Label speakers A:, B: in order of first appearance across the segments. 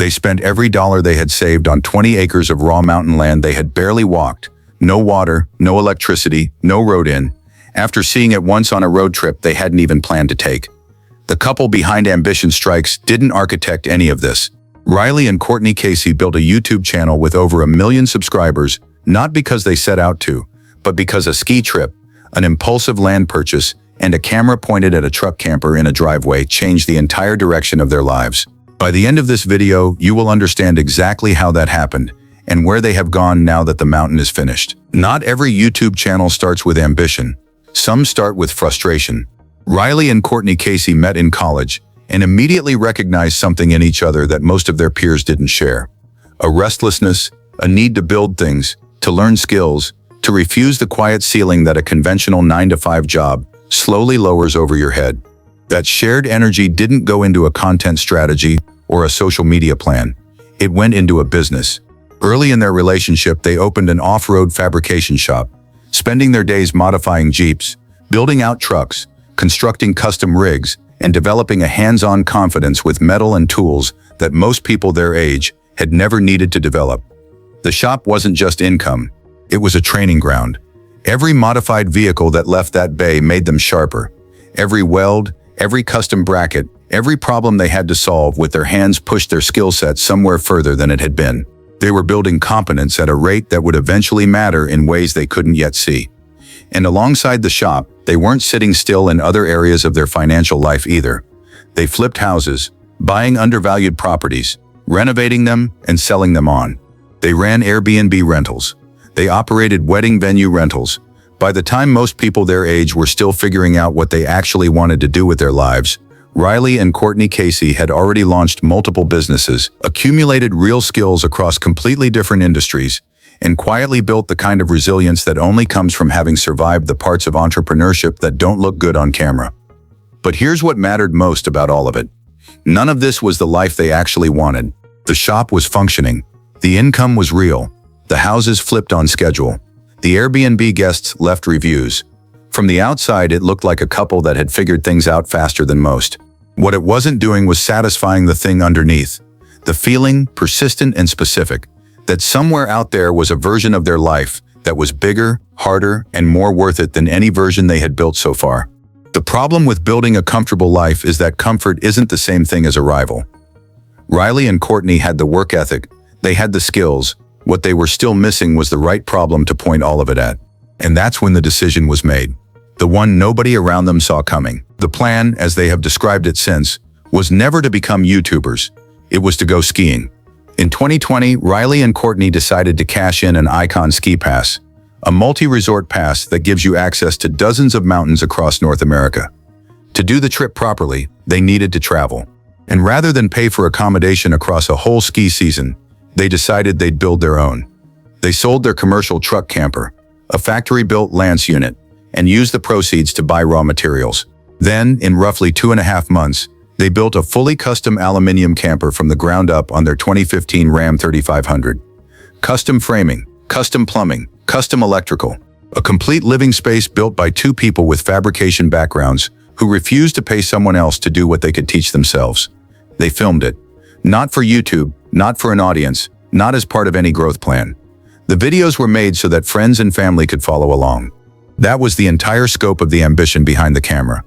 A: They spent every dollar they had saved on 20 acres of raw mountain land they had barely walked. No water, no electricity, no road in. After seeing it once on a road trip they hadn't even planned to take. The couple behind Ambition Strikes didn't architect any of this. Riley and Courtney Casey built a YouTube channel with over 1 million subscribers, not because they set out to, but because a ski trip, an impulsive land purchase, and a camera pointed at a truck camper in a driveway changed the entire direction of their lives. By the end of this video, you will understand exactly how that happened and where they have gone now that the mountain is finished. Not every YouTube channel starts with ambition. Some start with frustration. Riley and Courtney Casey met in college and immediately recognized something in each other that most of their peers didn't share. A restlessness, a need to build things, to learn skills, to refuse the quiet ceiling that a conventional 9-to-5 job slowly lowers over your head. That shared energy didn't go into a content strategy or a social media plan. It went into a business. Early in their relationship, they opened an off-road fabrication shop, spending their days modifying Jeeps, building out trucks, constructing custom rigs, and developing a hands-on confidence with metal and tools that most people their age had never needed to develop. The shop wasn't just income, it was a training ground. Every modified vehicle that left that bay made them sharper. Every weld, every custom bracket, every problem they had to solve with their hands pushed their skill set somewhere further than it had been. They were building competence at a rate that would eventually matter in ways they couldn't yet see. And alongside the shop, they weren't sitting still in other areas of their financial life either. They flipped houses, buying undervalued properties, renovating them, and selling them on. They ran Airbnb rentals. They operated wedding venue rentals. By the time most people their age were still figuring out what they actually wanted to do with their lives, Riley and Courtney Casey had already launched multiple businesses, accumulated real skills across completely different industries, and quietly built the kind of resilience that only comes from having survived the parts of entrepreneurship that don't look good on camera. But here's what mattered most about all of it. None of this was the life they actually wanted. The shop was functioning. The income was real. The houses flipped on schedule. The Airbnb guests left reviews. From the outside, it looked like a couple that had figured things out faster than most. What it wasn't doing was satisfying the thing underneath. The feeling, persistent and specific, that somewhere out there was a version of their life that was bigger, harder, and more worth it than any version they had built so far. The problem with building a comfortable life is that comfort isn't the same thing as arrival. Riley and Courtney had the work ethic, they had the skills. What they were still missing was the right problem to point all of it at. And that's when the decision was made. The one nobody around them saw coming. The plan, as they have described it since, was never to become YouTubers. It was to go skiing. In 2020, Riley and Courtney decided to cash in an Icon ski pass, a multi-resort pass that gives you access to dozens of mountains across North America. To do the trip properly, they needed to travel. And rather than pay for accommodation across a whole ski season, they decided they'd build their own. They sold their commercial truck camper, a factory-built Lance unit, and used the proceeds to buy raw materials. Then, in roughly 2.5 months, they built a fully custom aluminum camper from the ground up on their 2015 Ram 3500. Custom framing, custom plumbing, custom electrical. A complete living space built by two people with fabrication backgrounds who refused to pay someone else to do what they could teach themselves. They filmed it. Not for YouTube, not for an audience, not as part of any growth plan. The videos were made so that friends and family could follow along. That was the entire scope of the ambition behind the camera.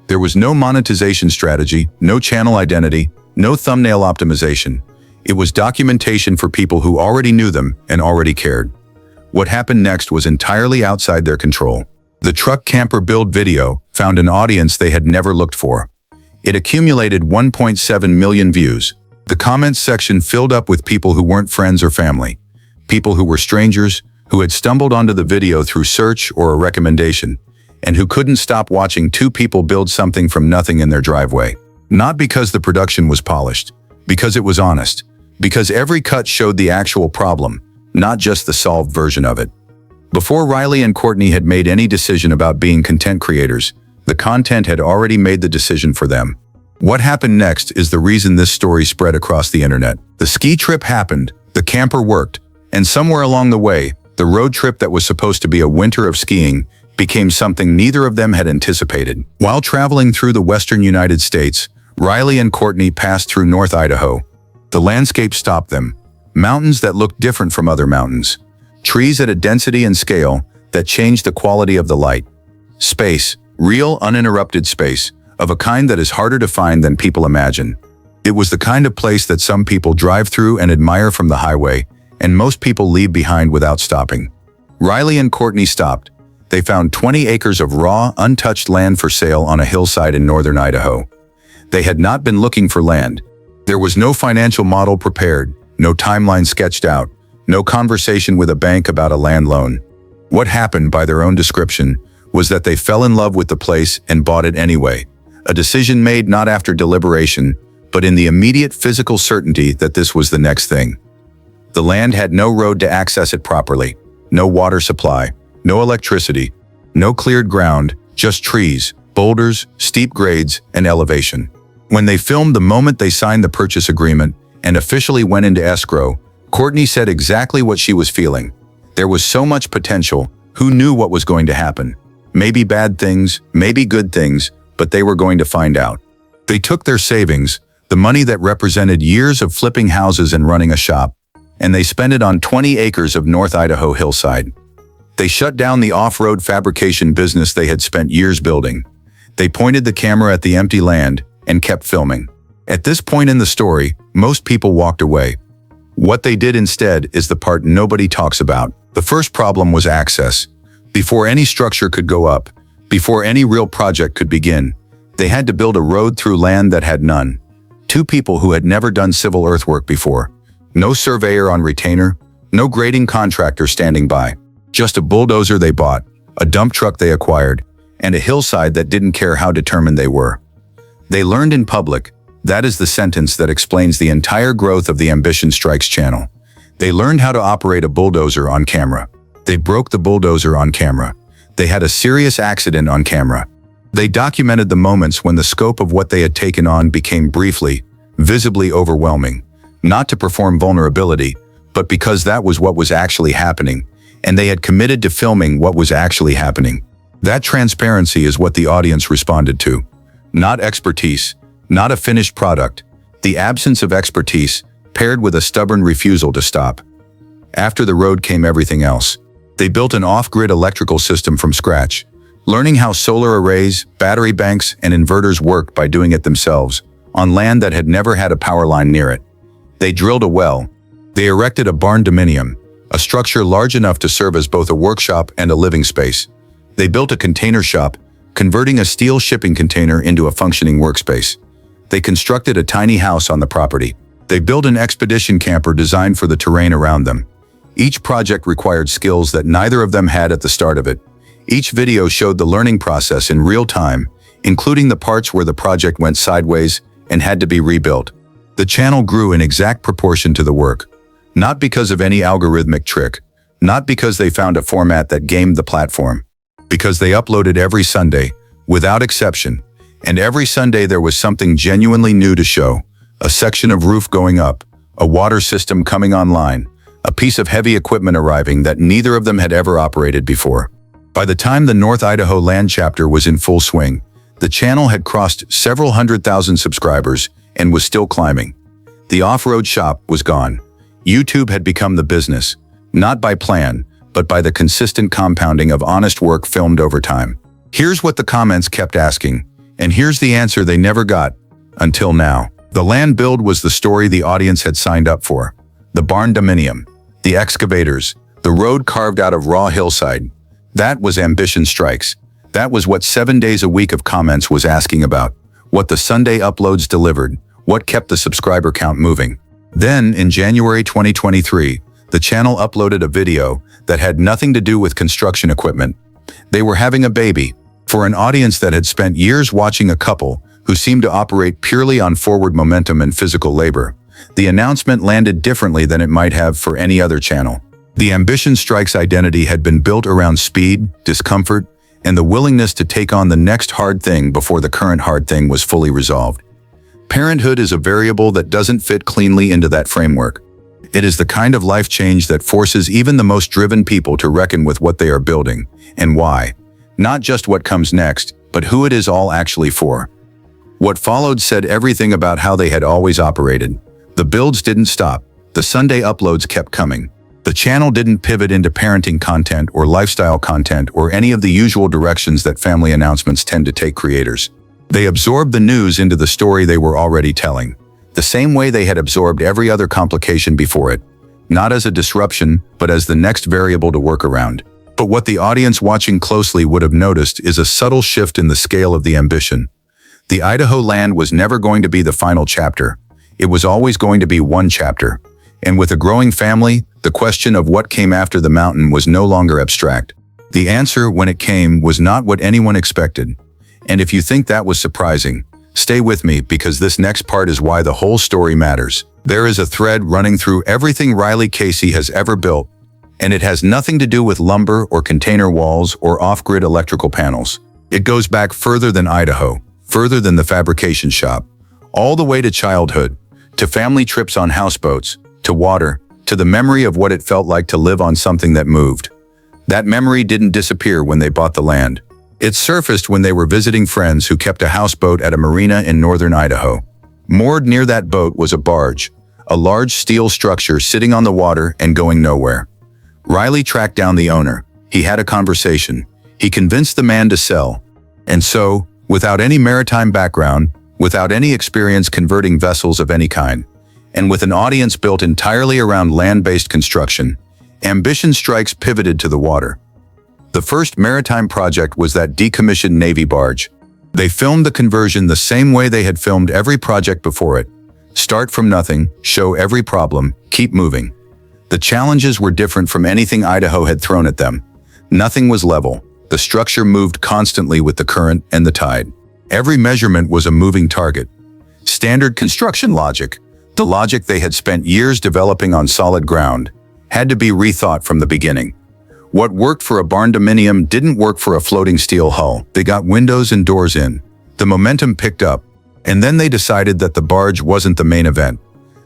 A: There was no monetization strategy, no channel identity, no thumbnail optimization. It was documentation for people who already knew them and already cared. What happened next was entirely outside their control. The truck camper build video found an audience they had never looked for. It accumulated 1.7 million views. The comments section filled up with people who weren't friends or family, people who were strangers, who had stumbled onto the video through search or a recommendation, and who couldn't stop watching two people build something from nothing in their driveway. Not because the production was polished, because it was honest, because every cut showed the actual problem, not just the solved version of it. Before Riley and Courtney had made any decision about being content creators, the content had already made the decision for them. What happened next is the reason this story spread across the internet. The ski trip happened, the camper worked, and somewhere along the way, the road trip that was supposed to be a winter of skiing became something neither of them had anticipated. While traveling through the western United States, Riley and Courtney passed through North Idaho. The landscape stopped them. Mountains that looked different from other mountains. Trees at a density and scale that changed the quality of the light. Space, real uninterrupted space, of a kind that is harder to find than people imagine. It was the kind of place that some people drive through and admire from the highway, and most people leave behind without stopping. Riley and Courtney stopped. They found 20 acres of raw, untouched land for sale on a hillside in northern Idaho. They had not been looking for land. There was no financial model prepared, no timeline sketched out, no conversation with a bank about a land loan. What happened, by their own description, was that they fell in love with the place and bought it anyway. A decision made not after deliberation, but in the immediate physical certainty that this was the next thing. The land had no road to access it properly, no water supply, no electricity, no cleared ground, just trees, boulders, steep grades, and elevation. When they filmed the moment they signed the purchase agreement and officially went into escrow, Courtney said exactly what she was feeling. There was so much potential, who knew what was going to happen? Maybe bad things, maybe good things, but they were going to find out. They took their savings, the money that represented years of flipping houses and running a shop, and they spent it on 20 acres of North Idaho hillside. They shut down the off-road fabrication business they had spent years building. They pointed the camera at the empty land and kept filming. At this point in the story, most people walked away. What they did instead is the part nobody talks about. The first problem was access. Before any structure could go up, before any real project could begin, they had to build a road through land that had none. Two people who had never done civil earthwork before. No surveyor on retainer, no grading contractor standing by. Just a bulldozer they bought, a dump truck they acquired, and a hillside that didn't care how determined they were. They learned in public. That is the sentence that explains the entire growth of the Ambition Strikes channel. They learned how to operate a bulldozer on camera. They broke the bulldozer on camera. They had a serious accident on camera. They documented the moments when the scope of what they had taken on became briefly, visibly overwhelming. Not to perform vulnerability, but because that was what was actually happening, and they had committed to filming what was actually happening. That transparency is what the audience responded to. Not expertise, not a finished product, the absence of expertise paired with a stubborn refusal to stop. After the road came everything else. They built an off-grid electrical system from scratch, learning how solar arrays, battery banks, and inverters worked by doing it themselves, on land that had never had a power line near it. They drilled a well. They erected a barn dominium, a structure large enough to serve as both a workshop and a living space. They built a container shop, converting a steel shipping container into a functioning workspace. They constructed a tiny house on the property. They built an expedition camper designed for the terrain around them. Each project required skills that neither of them had at the start of it. Each video showed the learning process in real time, including the parts where the project went sideways and had to be rebuilt. The channel grew in exact proportion to the work. Not because of any algorithmic trick, not because they found a format that gamed the platform, because they uploaded every Sunday, without exception, and every Sunday there was something genuinely new to show. A section of roof going up, a water system coming online, a piece of heavy equipment arriving that neither of them had ever operated before. By the time the North Idaho land chapter was in full swing, the channel had crossed several 100,000 subscribers and was still climbing. The off-road shop was gone. YouTube had become the business, not by plan, but by the consistent compounding of honest work filmed over time. Here's what the comments kept asking, and here's the answer they never got, until now. The land build was the story the audience had signed up for. The barn dominium, the excavators, the road carved out of raw hillside. That was Ambition Strikes. That was what 7 days a week of comments was asking about, what the Sunday uploads delivered, what kept the subscriber count moving. Then, in January 2023, the channel uploaded a video that had nothing to do with construction equipment. They were having a baby. For an audience that had spent years watching a couple who seemed to operate purely on forward momentum and physical labor, the announcement landed differently than it might have for any other channel. The Ambition Strikes identity had been built around speed, discomfort, and the willingness to take on the next hard thing before the current hard thing was fully resolved. Parenthood is a variable that doesn't fit cleanly into that framework. It is the kind of life change that forces even the most driven people to reckon with what they are building and why. Not just what comes next, but who it is all actually for. What followed said everything about how they had always operated, The builds didn't stop. The Sunday uploads kept coming. The channel didn't pivot into parenting content or lifestyle content or any of the usual directions that family announcements tend to take creators. They absorbed the news into the story they were already telling, the same way they had absorbed every other complication before it, not as a disruption, but as the next variable to work around. But what the audience watching closely would have noticed is a subtle shift in the scale of the ambition. The Idaho land was never going to be the final chapter. It was always going to be one chapter. And with a growing family, the question of what came after the mountain was no longer abstract. The answer, when it came, was not what anyone expected. And if you think that was surprising, stay with me because this next part is why the whole story matters. There is a thread running through everything Riley Casey has ever built, and it has nothing to do with lumber or container walls or off-grid electrical panels. It goes back further than Idaho, further than the fabrication shop, all the way to childhood, to family trips on houseboats, to water, to the memory of what it felt like to live on something that moved. That memory didn't disappear when they bought the land. It surfaced when they were visiting friends who kept a houseboat at a marina in northern Idaho. Moored near that boat was a barge, a large steel structure sitting on the water and going nowhere. Riley tracked down the owner. He had a conversation. He convinced the man to sell. And so, without any maritime background, without any experience converting vessels of any kind, and with an audience built entirely around land-based construction, Ambition Strikes pivoted to the water. The first maritime project was that decommissioned Navy barge. They filmed the conversion the same way they had filmed every project before it. Start from nothing, show every problem, keep moving. The challenges were different from anything Idaho had thrown at them. Nothing was level. The structure moved constantly with the current and the tide. Every measurement was a moving target. Standard construction logic, the logic they had spent years developing on solid ground, had to be rethought from the beginning. What worked for a barn dominium didn't work for a floating steel hull. They got windows and doors in. The momentum picked up, and then they decided that the barge wasn't the main event.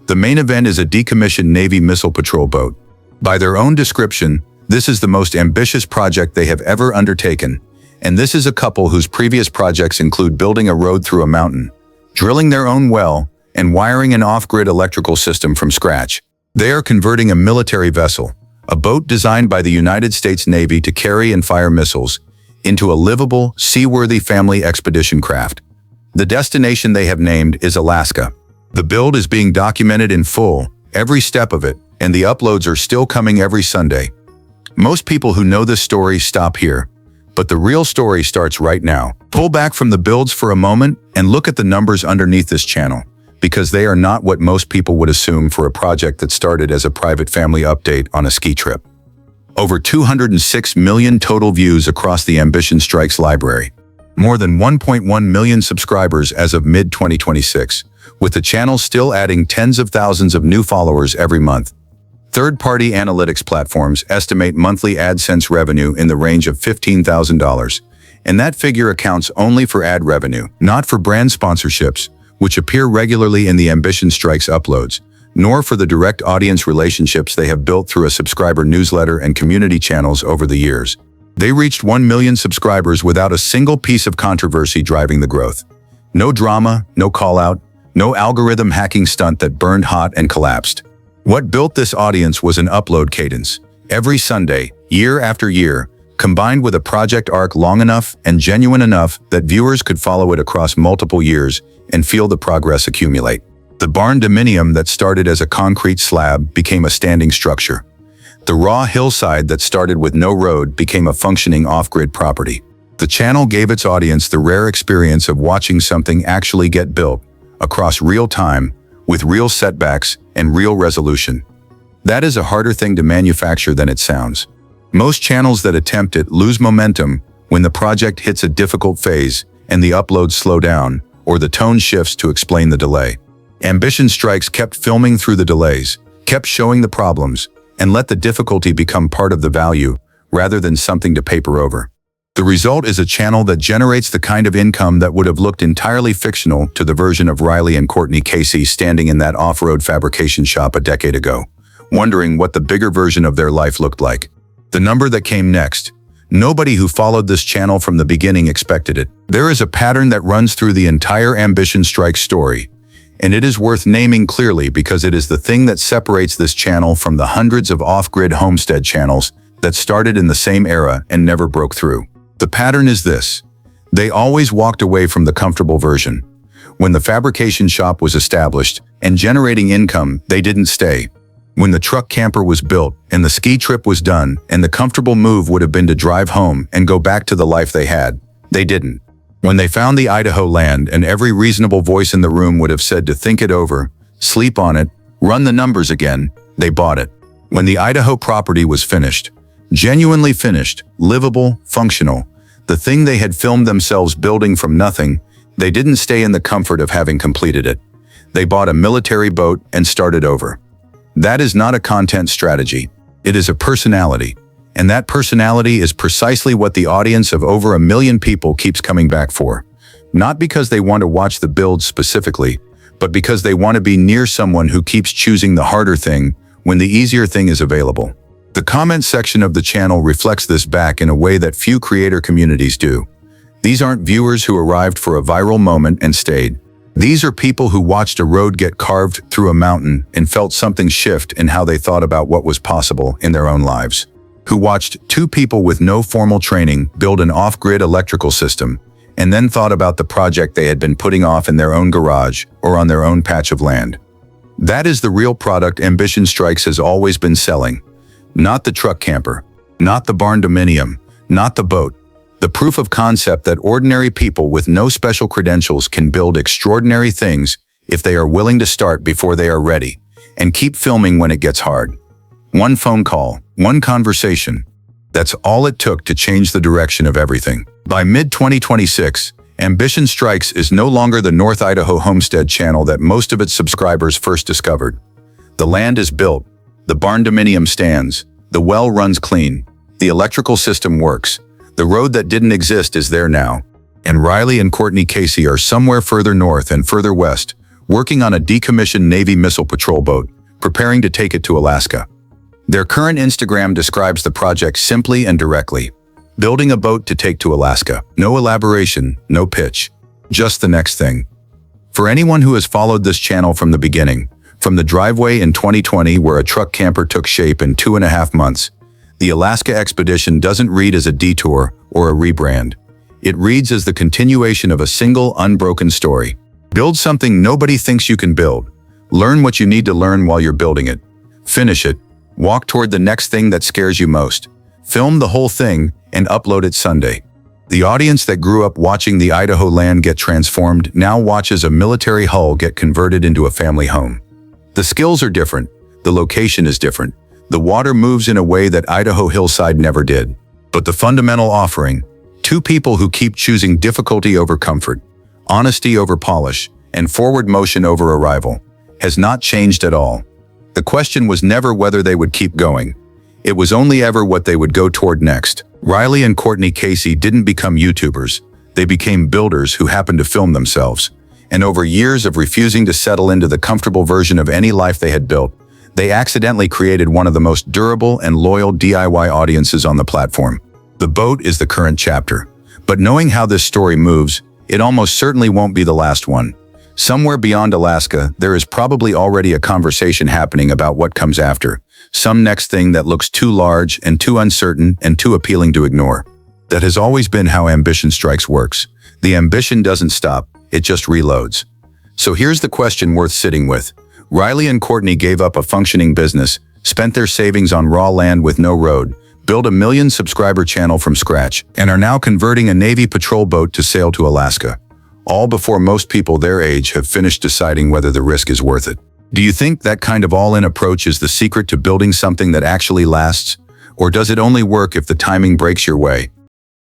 A: The main event is a decommissioned Navy missile patrol boat. By their own description, this is the most ambitious project they have ever undertaken, and this is a couple whose previous projects include building a road through a mountain, drilling their own well, and wiring an off-grid electrical system from scratch. They are converting a military vessel, a boat designed by the United States Navy to carry and fire missiles, into a livable, seaworthy family expedition craft. The destination they have named is Alaska. The build is being documented in full, every step of it, and the uploads are still coming every Sunday. Most people who know this story stop here, but the real story starts right now. Pull back from the builds for a moment and look at the numbers underneath this channel, because they are not what most people would assume for a project that started as a private family update on a ski trip. Over 206 million total views across the Ambition Strikes library. More than 1.1 million subscribers as of mid-2026, with the channel still adding tens of thousands of new followers every month. Third-party analytics platforms estimate monthly AdSense revenue in the range of $15,000, and that figure accounts only for ad revenue, not for brand sponsorships, which appear regularly in the Ambition Strikes uploads, nor for the direct audience relationships they have built through a subscriber newsletter and community channels over the years. They reached 1 million subscribers without a single piece of controversy driving the growth. No drama, no call-out, no algorithm hacking stunt that burned hot and collapsed. What built this audience was an upload cadence, every Sunday, year after year, combined with a project arc long enough and genuine enough that viewers could follow it across multiple years and feel the progress accumulate. The barn dominium that started as a concrete slab became a standing structure. The raw hillside that started with no road became a functioning off-grid property. The channel gave its audience the rare experience of watching something actually get built, across real time, with real setbacks and real resolution. That is a harder thing to manufacture than it sounds. Most channels that attempt it lose momentum when the project hits a difficult phase and the uploads slow down, or the tone shifts to explain the delay. Ambition Strikes kept filming through the delays, kept showing the problems, and let the difficulty become part of the value, rather than something to paper over. The result is a channel that generates the kind of income that would have looked entirely fictional to the version of Riley and Courtney Casey standing in that off-road fabrication shop a decade ago, wondering what the bigger version of their life looked like. The number that came next. Nobody who followed this channel from the beginning expected it. There is a pattern that runs through the entire Ambition Strikes story, And it is worth naming clearly because it is the thing that separates this channel from the hundreds of off-grid homestead channels that started in the same era and never broke through. The pattern is this. They always walked away from the comfortable version. When the fabrication shop was established and generating income, they didn't stay. When the truck camper was built and the ski trip was done and the comfortable move would have been to drive home and go back to the life they had, they didn't. When they found the Idaho land and every reasonable voice in the room would have said to think it over, sleep on it, run the numbers again, they bought it. When the Idaho property was finished, genuinely finished, livable, functional, the thing they had filmed themselves building from nothing, they didn't stay in the comfort of having completed it. They bought a military boat and started over. That is not a content strategy. It is a personality. And that personality is precisely what the audience of over 1 million people keeps coming back for. Not because they want to watch the build specifically, but because they want to be near someone who keeps choosing the harder thing when the easier thing is available. The comment section of the channel reflects this back in a way that few creator communities do. These aren't viewers who arrived for a viral moment and stayed. These are people who watched a road get carved through a mountain and felt something shift in how they thought about what was possible in their own lives. Who watched two people with no formal training build an off-grid electrical system and then thought about the project they had been putting off in their own garage or on their own patch of land. That is the real product Ambition Strikes has always been selling. Not the truck camper, not the barn dominium, not the boat. The proof of concept that ordinary people with no special credentials can build extraordinary things if they are willing to start before they are ready and keep filming when it gets hard. One phone call, one conversation. That's all it took to change the direction of everything. By mid-2026, Ambition Strikes is no longer the North Idaho homestead channel that most of its subscribers first discovered. The land is built, the barn dominium stands, the well runs clean, the electrical system works. The road that didn't exist is there now, and Riley and Courtney Casey are somewhere further north and further west, working on a decommissioned Navy missile patrol boat, preparing to take it to Alaska. Their current Instagram describes the project simply and directly. Building a boat to take to Alaska. No elaboration, no pitch. Just the next thing. For anyone who has followed this channel from the beginning, from the driveway in 2020 where a truck camper took shape in 2.5 months, the Alaska expedition doesn't read as a detour or a rebrand. It reads as the continuation of a single, unbroken story. Build something nobody thinks you can build. Learn what you need to learn while you're building it. Finish it. Walk toward the next thing that scares you most. Film the whole thing and upload it Sunday. The audience that grew up watching the Idaho land get transformed now watches a military hull get converted into a family home. The skills are different. The location is different. The water moves in a way that Idaho hillside never did. But the fundamental offering, two people who keep choosing difficulty over comfort, honesty over polish, and forward motion over arrival, has not changed at all. The question was never whether they would keep going. It was only ever what they would go toward next. Riley and Courtney Casey didn't become YouTubers. They became builders who happened to film themselves. And over years of refusing to settle into the comfortable version of any life they had built, they accidentally created one of the most durable and loyal DIY audiences on the platform. The boat is the current chapter. But knowing how this story moves, it almost certainly won't be the last one. Somewhere beyond Alaska, there is probably already a conversation happening about what comes after. Some next thing that looks too large and too uncertain and too appealing to ignore. That has always been how Ambition Strikes works. The ambition doesn't stop, it just reloads. So here's the question worth sitting with. Riley and Courtney gave up a functioning business, spent their savings on raw land with no road, built a 1 million subscriber channel from scratch, and are now converting a Navy patrol boat to sail to Alaska. All before most people their age have finished deciding whether the risk is worth it. Do you think that kind of all-in approach is the secret to building something that actually lasts? Or does it only work if the timing breaks your way?